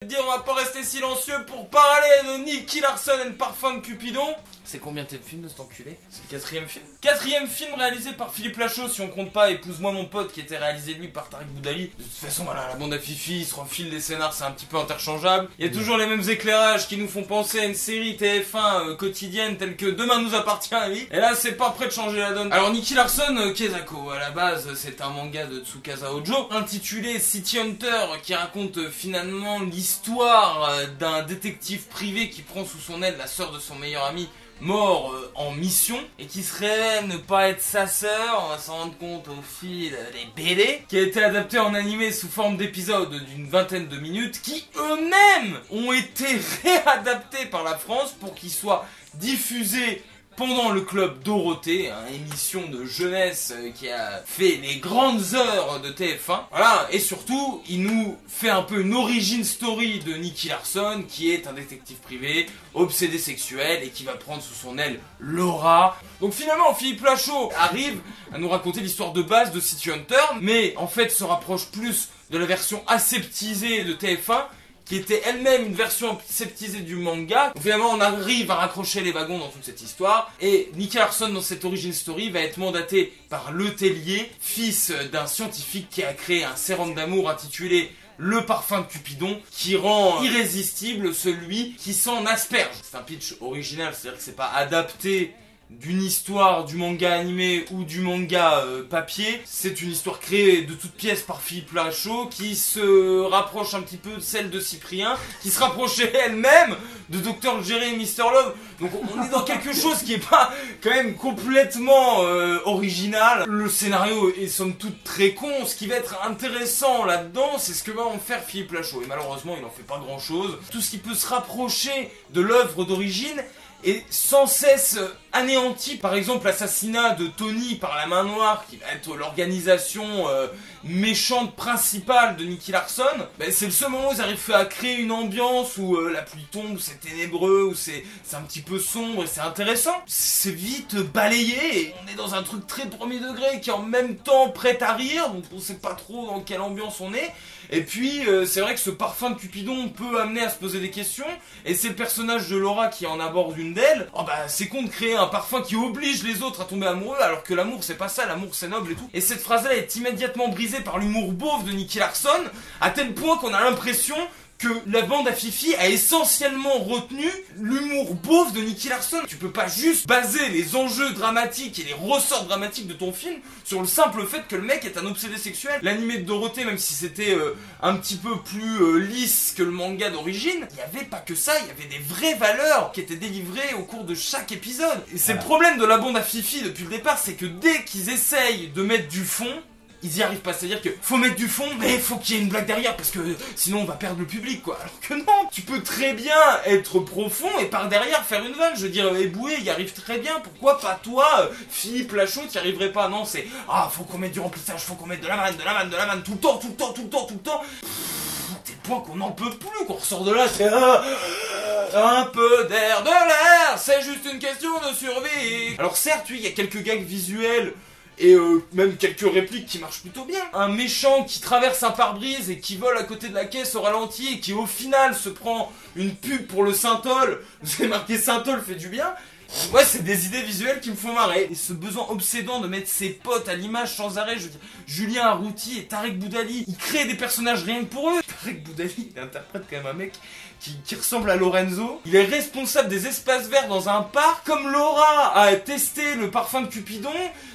Dire on va pas rester silencieux pour parler de Nicky Larson and Parfum de Cupidon. C'est combien de film de cet enculé? C'est le quatrième film. Quatrième film réalisé par Philippe Lachaud, si on compte pas Épouse-moi mon pote qui était réalisé lui par Tariq Boudali. De toute façon voilà, la bande à Fifi, ils se refilent des scénars, c'est un petit peu interchangeable. Il y a toujours les mêmes éclairages qui nous font penser à une série TF1 quotidienne telle que Demain nous appartient à lui. Et là c'est pas prêt de changer la donne. Alors Nicky Larson, Kezako, à la base c'est un manga de Tsukasa Ojo intitulé City Hunter qui raconte finalement l'histoire d'un détective privé qui prend sous son aile la sœur de son meilleur ami mort en mission et qui se révèle ne pas être sa sœur, on va s'en rendre compte au fil des BD, qui a été adapté en animé sous forme d'épisodes d'une vingtaine de minutes qui eux-mêmes ont été réadaptés par la France pour qu'ils soient diffusés pendant le club Dorothée, une émission de jeunesse qui a fait les grandes heures de TF1. Voilà, et surtout, il nous fait un peu une origin story de Nicky Larson, qui est un détective privé, obsédé sexuel, et qui va prendre sous son aile Laura. Donc finalement, Philippe Lachaud arrive à nous raconter l'histoire de base de City Hunter, mais en fait se rapproche plus de la version aseptisée de TF1, qui était elle-même une version aseptisée du manga. Donc finalement on arrive à raccrocher les wagons dans toute cette histoire, et Nicky Larson dans cette origin story va être mandaté par Le Tellier, fils d'un scientifique qui a créé un sérum d'amour intitulé Le Parfum de Cupidon, qui rend irrésistible celui qui s'en asperge. C'est un pitch original, c'est-à-dire que c'est pas adapté d'une histoire du manga animé ou du manga papier. C'est une histoire créée de toutes pièces par Philippe Lachaud qui se rapproche un petit peu de celle de Cyprien, qui se rapprochait elle-même de Dr Jerry et Mr Love. Donc on est dans quelque chose qui est pas quand même complètement original. Le scénario est somme toute très con. Ce qui va être intéressant là-dedans, c'est ce que va en faire Philippe Lachaud. Et malheureusement il en fait pas grand chose. Tout ce qui peut se rapprocher de l'œuvre d'origine est sans cesse anéanti. Par exemple l'assassinat de Tony par la main noire, qui va être l'organisation méchante principale de Nicky Larson. C'est le seul moment où ils arrivent à créer une ambiance où la pluie tombe, où c'est ténébreux, où c'est un petit peu sombre et c'est intéressant. C'est vite balayé et on est dans un truc très premier degré qui est en même temps prêt à rire, donc on sait pas trop dans quelle ambiance on est. Et puis c'est vrai que ce parfum de Cupidon peut amener à se poser des questions, et c'est le personnage de Laura qui en aborde une d'elles. Oh c'est con de créer un parfum qui oblige les autres à tomber amoureux, alors que l'amour c'est pas ça, l'amour c'est noble et tout. Et cette phrase là est immédiatement brisée par l'humour beauf de Nicky Larson, à tel point qu'on a l'impression que la bande à Fifi a essentiellement retenu l'humour beauf de Nicky Larson. Tu peux pas juste baser les enjeux dramatiques et les ressorts dramatiques de ton film sur le simple fait que le mec est un obsédé sexuel. L'animé de Dorothée, même si c'était un petit peu plus lisse que le manga d'origine, il y avait pas que ça, il y avait des vraies valeurs qui étaient délivrées au cours de chaque épisode. Et c'est le problème de la bande à Fifi depuis le départ, c'est que dès qu'ils essayent de mettre du fond, ils y arrivent pas, c'est-à-dire que faut mettre du fond, mais faut qu'il y ait une blague derrière, parce que sinon on va perdre le public, quoi. Alors que non, tu peux très bien être profond et par derrière faire une vanne. Je veux dire, Eboué, il y arrive très bien, pourquoi pas toi, Philippe Lachaud, t'y arriverais pas? Non, c'est, faut qu'on mette du remplissage, faut qu'on mette de la vanne, tout le temps, des points qu'on n'en peut plus, qu'on ressort de là, c'est un peu d'air, de l'air, c'est juste une question de survie. Alors certes, oui, il y a quelques gags visuels, et même quelques répliques qui marchent plutôt bien. Un méchant qui traverse un pare-brise et qui vole à côté de la caisse au ralenti et qui au final se prend une pub pour le Saint-Ol. Vous avez marqué Saint-Ol fait du bien. Ouais, c'est des idées visuelles qui me font marrer. Et ce besoin obsédant de mettre ses potes à l'image sans arrêt, je veux dire, Julien Arrouti et Tariq Boudali, ils créent des personnages rien que pour eux. Tariq Boudali, il interprète quand même un mec qui ressemble à Lorenzo. Il est responsable des espaces verts dans un parc. Comme Laura a testé le parfum de Cupidon,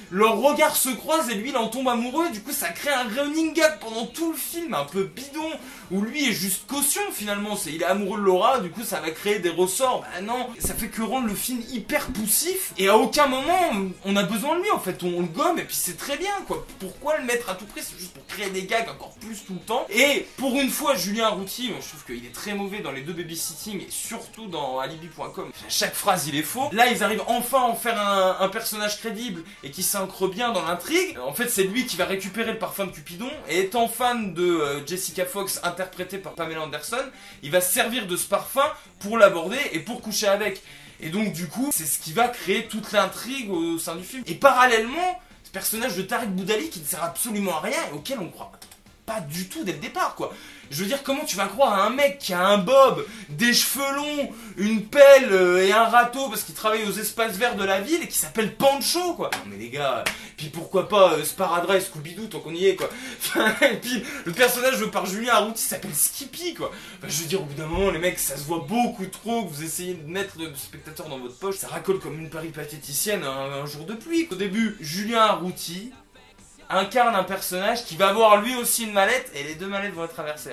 leurs regards se croisent et lui il en tombe amoureux. Du coup ça crée un running gag pendant tout le film, un peu bidon, où lui est juste caution finalement. Il est amoureux de Laura, du coup ça va créer des ressorts. Non, ça fait que rendre le film hyper poussif, et à aucun moment on a besoin de lui en fait. On le gomme et puis c'est très bien, quoi. Pourquoi le mettre à tout prix? C'est juste pour créer des gags encore plus tout le temps. Et pour une fois, Julien Arrouti, je trouve qu'il est très mauvais dans les deux babysitting et surtout dans alibi.com. Chaque phrase il est faux. Là ils arrivent enfin à en faire un personnage crédible et qui s'ancre bien dans l'intrigue. En fait c'est lui qui va récupérer le parfum de Cupidon, et étant fan de Jessica Fox interprétée par Pamela Anderson, il va se servir de ce parfum pour l'aborder et pour coucher avec. Et donc du coup c'est ce qui va créer toute l'intrigue au sein du film. Et parallèlement, ce personnage de Tariq Boudali qui ne sert absolument à rien et auquel on croit pas du tout dès le départ, quoi. Je veux dire, comment tu vas croire à un mec qui a un bob, des cheveux longs, une pelle et un râteau parce qu'il travaille aux espaces verts de la ville et qui s'appelle Pancho, quoi. Non mais les gars, puis pourquoi pas Sparadrap et Scooby-Doo tant qu'on y est, quoi. Et puis le personnage joué par Julien Arrouti s'appelle Skippy, quoi. Enfin, je veux dire, au bout d'un moment, les mecs, ça se voit beaucoup trop que vous essayez de mettre le spectateur dans votre poche. Ça racole comme une péripatéticienne un jour de pluie. Au début, Julien Arrouti incarne un personnage qui va avoir lui aussi une mallette et les deux mallettes vont être traversées.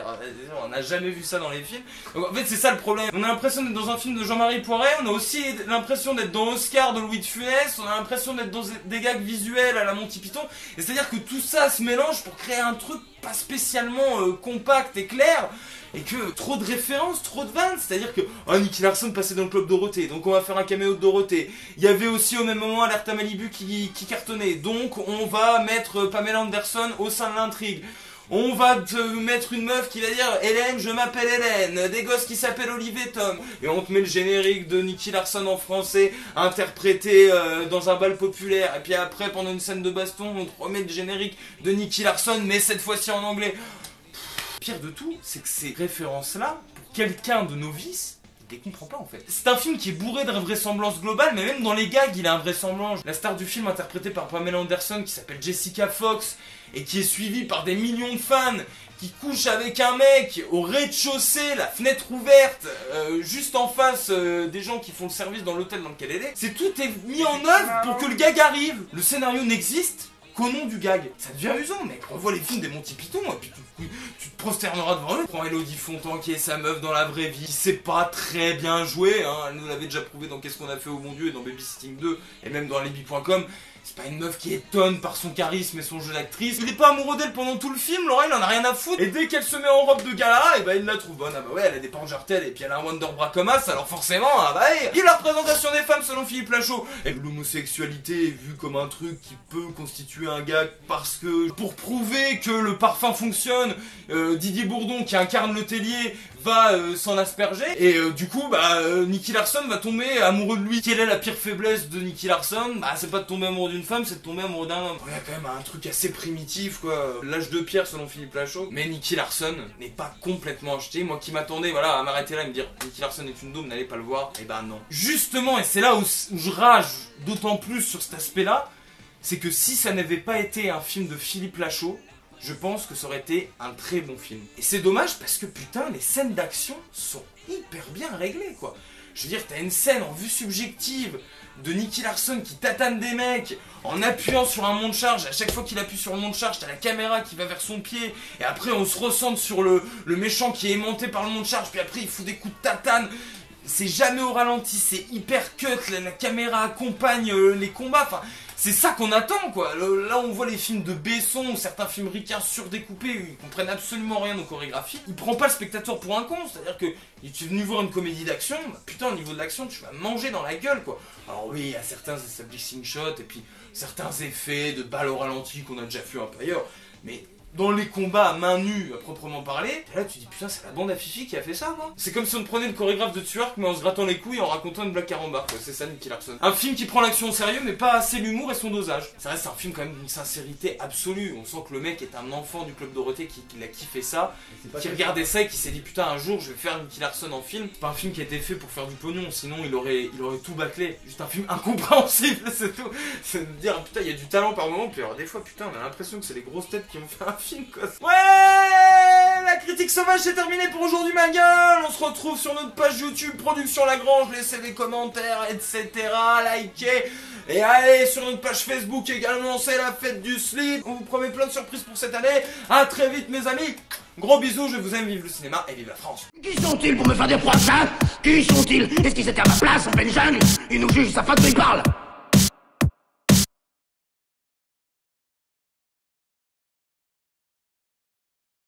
On n'a jamais vu ça dans les films. Donc, en fait, c'est ça le problème. On a l'impression d'être dans un film de Jean-Marie Poiret, on a aussi l'impression d'être dans Oscar de Louis de Funès, on a l'impression d'être dans des gags visuels à la Monty Python. Et c'est-à-dire que tout ça se mélange pour créer un truc pas spécialement compact et clair. Et que trop de références, trop de vannes, c'est-à-dire que Nicky Larson passait dans le club Dorothée, donc on va faire un caméo de Dorothée. Il y avait aussi au même moment Alerta Malibu qui cartonnait, donc on va mettre Pamela Anderson au sein de l'intrigue. On va te mettre une meuf qui va dire Hélène, je m'appelle Hélène, des gosses qui s'appellent Olivier Tom. Et on te met le générique de Nicky Larson en français, interprété dans un bal populaire. Et puis après, pendant une scène de baston, on te remet le générique de Nicky Larson, mais cette fois-ci en anglais. Pire de tout, c'est que ces références-là, pour quelqu'un de novice, il les comprend pas en fait. C'est un film qui est bourré de vraisemblances globales, mais même dans les gags, il a invraisemblance. La star du film, interprétée par Pamela Anderson, qui s'appelle Jessica Fox, et qui est suivie par des millions de fans, qui couche avec un mec au rez-de-chaussée, la fenêtre ouverte, juste en face des gens qui font le service dans l'hôtel dans lequel elle est. C'est tout est mis en œuvre pour que le gag arrive. Le scénario n'existe qu'au nom du gag. Ça devient usant, mec. On voit les films des Monty Python, et puis tu te prosterneras devant eux. Prends Elodie Fontan qui est sa meuf dans la vraie vie, qui sait pas très bien jouer, hein. Elle nous l'avait déjà prouvé dans Qu'est-ce qu'on a fait au bon Dieu et dans Babysitting 2, et même dans Alibi.com. C'est pas une meuf qui étonne par son charisme et son jeu d'actrice. Il est pas amoureux d'elle pendant tout le film, Laura il en a rien à foutre. Et dès qu'elle se met en robe de gala, et bah il la trouve bonne. Ah bah ouais, elle a des pangertelles et puis elle a un wonderbra comme as, alors forcément, ah bah et la représentation des femmes selon Philippe Lachaud. Et l'homosexualité est vue comme un truc qui peut constituer un gag parce que pour prouver que le parfum fonctionne, Didier Bourdon qui incarne le tellier va s'en asperger. Et du coup, bah Nicky Larson va tomber amoureux de lui. Quelle est la pire faiblesse de Nicky Larson? Bah c'est pas de tomber amoureux d'une femme, c'est de tomber amoureux d'un homme. Il y a quand même un truc assez primitif, quoi. L'âge de pierre selon Philippe Lachaud. Mais Nicky Larson n'est pas complètement acheté. Moi qui m'attendais, voilà, à m'arrêter là et me dire Nicky Larson est une daube, n'allez pas le voir. Et bah non. Justement, et c'est là où je rage d'autant plus sur cet aspect-là, c'est que si ça n'avait pas été un film de Philippe Lachaud, je pense que ça aurait été un très bon film. Et c'est dommage parce que putain, les scènes d'action sont hyper bien réglées, quoi. Je veux dire, t'as une scène en vue subjective de Nicky Larson qui tatane des mecs en appuyant sur un mont de charge. À chaque fois qu'il appuie sur le mont de charge, t'as la caméra qui va vers son pied. Et après, on se recentre sur le méchant qui est aimanté par le mont de charge. Puis après, il fout des coups de tatane. C'est jamais au ralenti, c'est hyper cut. La caméra accompagne les combats. Enfin, c'est ça qu'on attend, quoi. Là, on voit les films de Besson ou certains films ricains surdécoupés où ils comprennent absolument rien aux chorégraphies. Il prend pas le spectateur pour un con, c'est-à-dire que tu es venu voir une comédie d'action, bah, putain, au niveau de l'action, tu vas manger dans la gueule, quoi. Alors oui, il y a certains establishing shots et puis certains effets de balles au ralenti qu'on a déjà vu un peu ailleurs, mais dans les combats à main nue, à proprement parler, là tu dis putain c'est la bande à Fifi qui a fait ça, quoi. C'est comme si on prenait le chorégraphe de Twerk mais en se grattant les couilles et en racontant une blague carambar, quoi. C'est ça Nicky Larson. Un film qui prend l'action au sérieux mais pas assez l'humour et son dosage. Ça reste un film quand même d'une sincérité absolue. On sent que le mec est un enfant du club Dorothée qui a kiffé ça, qui regardait ça et qui s'est dit putain un jour je vais faire Nicky Larson en film. C'est pas un film qui a été fait pour faire du pognon, sinon il aurait tout bâclé. Juste un film incompréhensible, c'est tout. C'est de dire putain il y a du talent par moment, puis alors des fois putain on a l'impression que c'est les grosses têtes qui ont fait un film, quoi. Ouais, la critique sauvage c'est terminé pour aujourd'hui ma gueule. On se retrouve sur notre page YouTube Production Lagrange, laissez des commentaires etc, likez. Et allez sur notre page Facebook également, c'est la fête du slip. On vous promet plein de surprises pour cette année. À très vite mes amis. Gros bisous, je vous aime, vive le cinéma et vive la France. Qui sont-ils pour me faire des procès? Qui sont-ils? Est-ce qu'ils étaient à ma place en pleine jungle? Ils nous jugent, ça fait de quoi ils parlent.